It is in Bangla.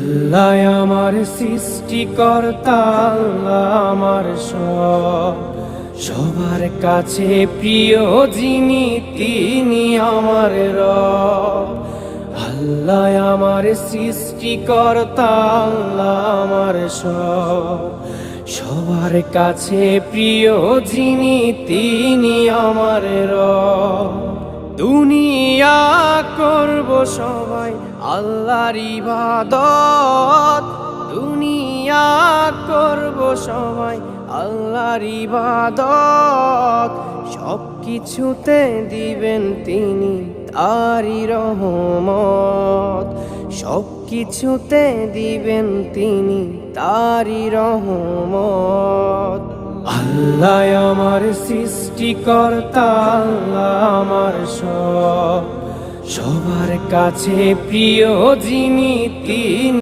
আল্লাহ আমার সৃষ্টিকর্তা, আল্লাহ আমার সব, সবার কাছে প্রিয় যিনি তিনি আমার রব। আল্লাহ আমার সৃষ্টিকর্তা, আল্লাহ আমার সব, সবার কাছে প্রিয় যিনি তিনি আমার রব। দুনিয়া করব সবাই আল্লাহর ইবাদত, দুনিয়া করব সবাই আল্লাহর ইবাদত। সব কিছুতে দিবেন তিনি তারই রহমত, সব কিছুতে দিবেন তিনি তারই রহমত। আল্লাহ আমার সৃষ্টিকর্তা, আল্লাহ আমার সব, সবার কাছে প্রিয় যিনি তিনি